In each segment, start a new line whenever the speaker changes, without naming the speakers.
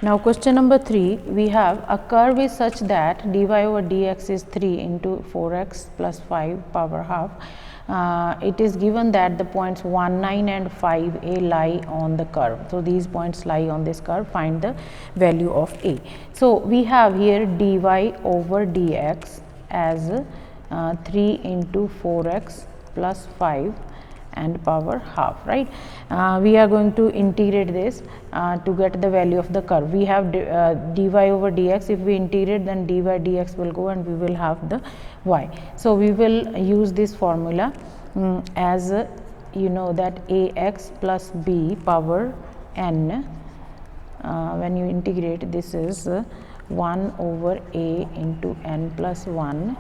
Now question number 3, we have a curve is such that dy over dx is 3 into 4x plus 5 power half. It is given that the points 1, 9 and 5a lie on the curve. So these points lie on this curve, find the value of a. So we have here dy over dx as 3 into 4x plus 5 and power half, right. We are going to integrate this to get the value of the curve. We have dy over dx. If we integrate, then dy dx will go and we will have the y. So we will use this formula as you know that ax plus b power n. When you integrate, this is 1 over a into n plus 1,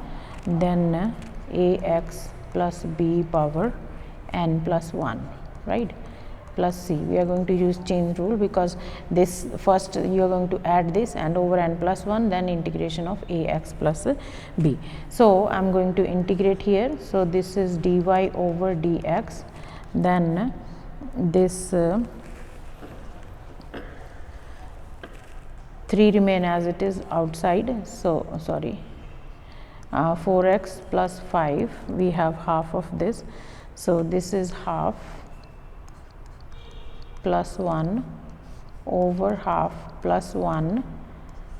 then ax plus b power n plus 1, right, plus c. We are going to use chain rule because this first you are going to add this and over n plus 1, then integration of ax plus b. So I am going to integrate here. So this is dy over dx, then this 3 remain as it is outside. So sorry, 4x plus 5, we have half of this. So this is half plus 1 over half plus 1,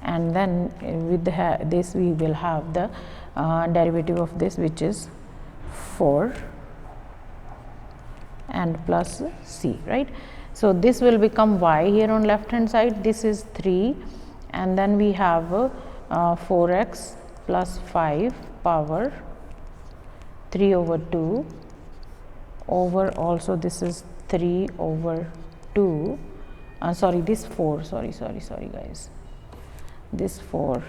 and then with this we will have the derivative of this, which is 4 and plus c, right. So this will become y here on left hand side. This is 3, and then we have 4x plus 5 power 3 over 2 over, also this is 3 over 2, sorry, this 4, sorry guys, this 4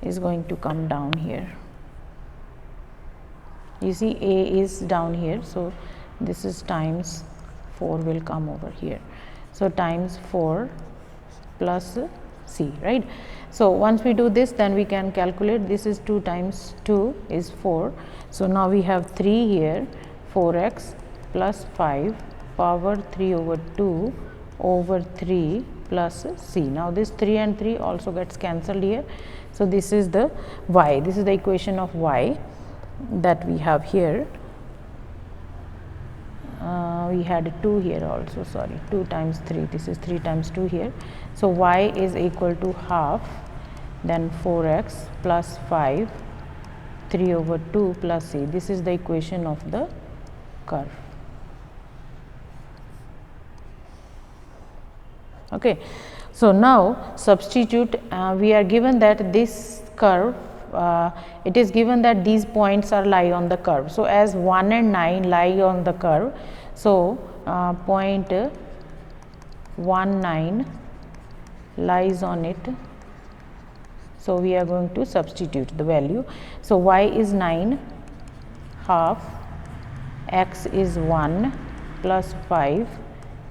is going to come down here. You see a is down here, so this is times 4 will come over here. So times 4 plus c, right. So once we do this, then we can calculate. This is 2 times 2 is 4. So now we have 3 here, 4x plus 5 power 3 over 2 over 3 plus c. Now this 3 and 3 also gets cancelled here. So this is the y, this is the equation of y that we have here. We had 2 here also, sorry, 2 times 3, this is 3 times 2 here. So y is equal to half, then 4x plus 5 3 over 2 plus c. This is the equation of the curve. Okay. So now substitute, we are given that this curve, it is given that these points are lie on the curve. So as 1 and 9 lie on the curve, so point 1 9 lies on it. So we are going to substitute the value. So y is 9, half, x is 1 plus 5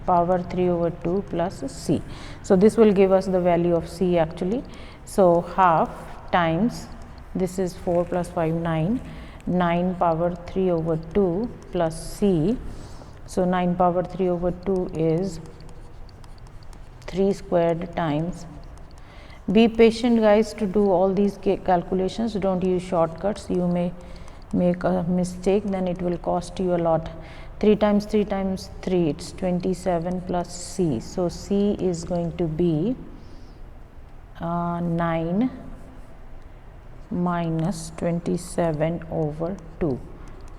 power 3 over 2 plus c. So this will give us the value of c actually. So half times, this is 4 plus 5 9, 9 power 3 over 2 plus c. So 9 power 3 over 2 is 3 squared times. Be patient guys to do all these calculations, don't use shortcuts. You may make a mistake, then it will cost you a lot. 3 times 3 times 3, it's 27 plus c. So c is going to be 9 minus 27 over 2.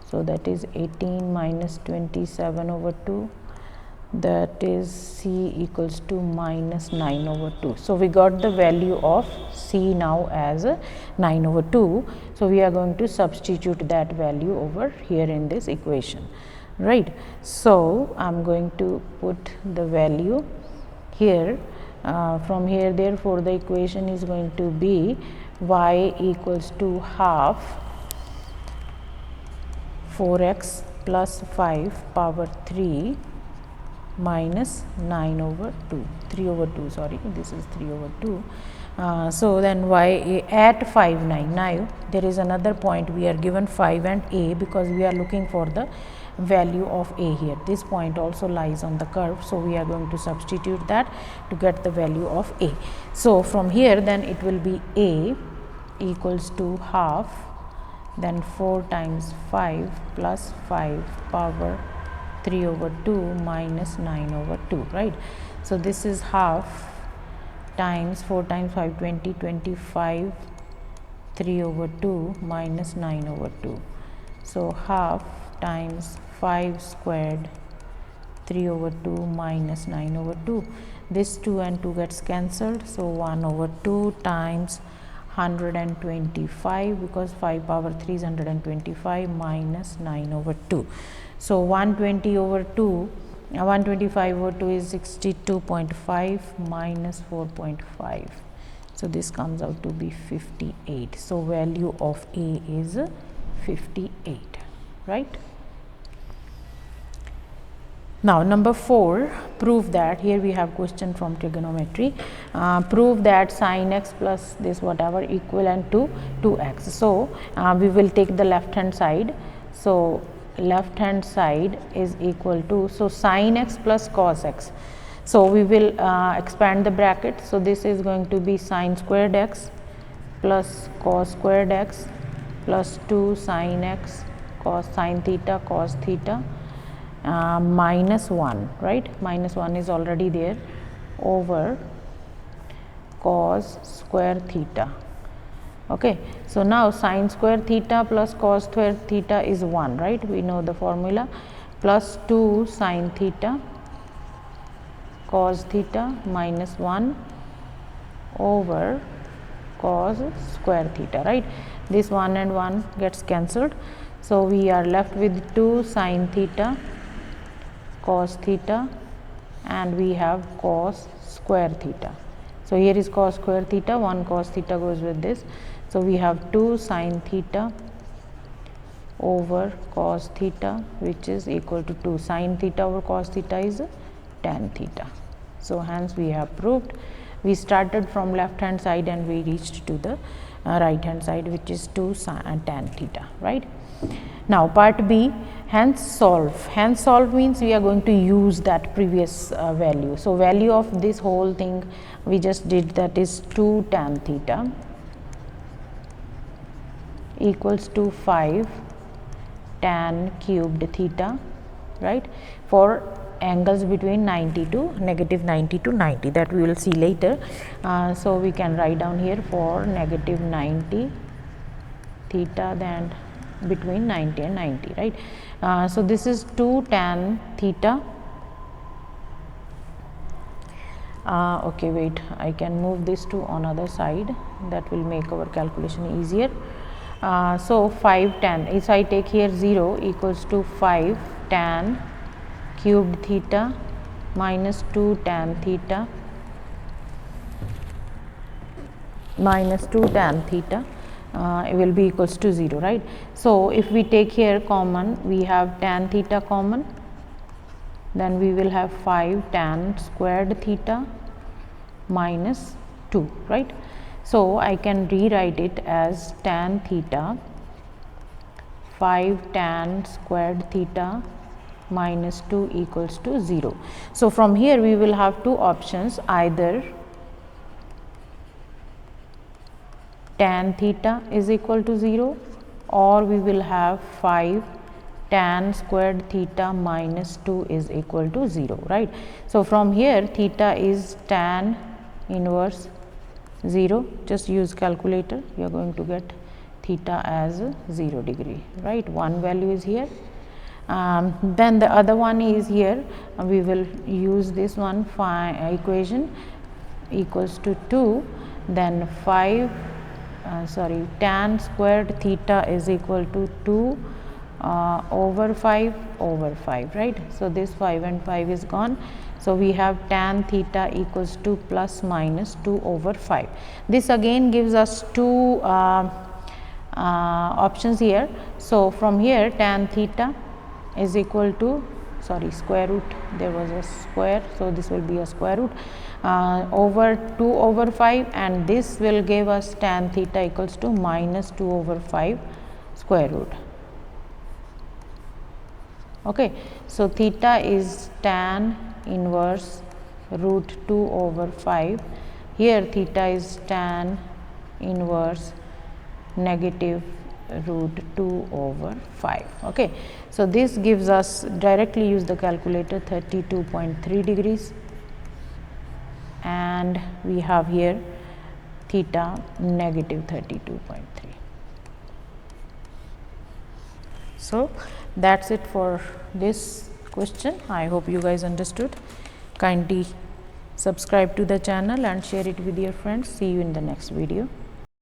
So that is 18 minus 27 over 2. That is c equals to minus 9 over 2. So we got the value of c now as 9 over 2. So we are going to substitute that value over here in this equation, right. So I am going to put the value here from here. Therefore the equation is going to be y equals to half 4x plus 5 power 3 minus 9 over 2, 3 over 2, sorry, this is 3 over 2. So then y at 5 9. Now there is another point, we are given 5 and a, because we are looking for the value of a here. This point also lies on the curve, so we are going to substitute that to get the value of a. So from here then it will be a equals to half, then 4 times 5 plus 5 power 3/2 minus 9/2, right? So this is half times 4 times 5, 20, 25, 3/2 minus 9/2. So half times 5 squared 3/2 minus 9/2. This 2 and 2 gets cancelled, so 1/2 times 125, because 5 power 3 is 125 minus 9/2. So 125/2 is 62.5 minus 4.5. So this comes out to be 58. So value of a is 58, right? Now number 4, prove that, here we have question from trigonometry, prove that sin x plus this whatever equivalent to 2x. So we will take the left hand side. So left hand side is equal to, so sin x plus cos x. So we will expand the bracket. So this is going to be sin squared x plus cos squared x plus 2 sin x cos sin theta cos theta minus 1, right? Minus 1 is already there, over cos square theta. Okay, so now sin square theta plus cos square theta is 1, right? We know the formula, plus 2 sin theta cos theta minus 1 over cos square theta, right? This 1 and 1 gets cancelled, so we are left with 2 sin theta cos theta, and we have cos square theta. So here is cos square theta, 1 cos theta goes with this. So we have 2 sin theta over cos theta, which is equal to 2 sin theta over cos theta is tan theta. So hence we have proved. We started from left hand side and we reached to the right hand side, which is 2 tan theta, right? Now part B, hence solve. Hence solve means we are going to use that previous value. So value of this whole thing we just did, that is 2 tan theta equals to 5 tan cubed theta, right, for angles between 90 to negative 90 to 90, that we will see later. So we can write down here for negative 90 theta, then between 90 and 90, right? So this is 2 tan theta. Okay, wait, I can move this to another side, that will make our calculation easier. So 5 tan, if I take here 0 equals to 5 tan cubed theta minus 2 tan theta minus 2 tan theta, it will be equals to 0, right? So if we take here common, we have tan theta common, then we will have 5 tan squared theta minus 2, right? So I can rewrite it as tan theta 5 tan squared theta minus 2 equals to 0. So from here we will have two options, either tan theta is equal to 0, or we will have 5 tan squared theta minus 2 is equal to 0, right? So from here theta is tan inverse 0, just use calculator, you are going to get theta as 0 degree, right? One value is here. Then the other one is here, we will use this one equation equals to 2, then 5 tan squared theta is equal to 2 over 5 over 5, right? So this 5 and 5 is gone, so we have tan theta equals to plus minus 2 over 5. This again gives us two options here. So from here tan theta is equal to, square root, there was a square, so this will be a square root over 2 over 5, and this will give us tan theta equals to minus 2 over 5 square root. Okay, so theta is tan inverse root 2 over 5. Here theta is tan inverse negative root 2 over 5. Okay, so this gives us, directly use the calculator, 32.3 degrees, and we have here theta negative 32.3. So that's it for this question. I hope you guys understood. Kindly subscribe to the channel and share it with your friends. See you in the next video.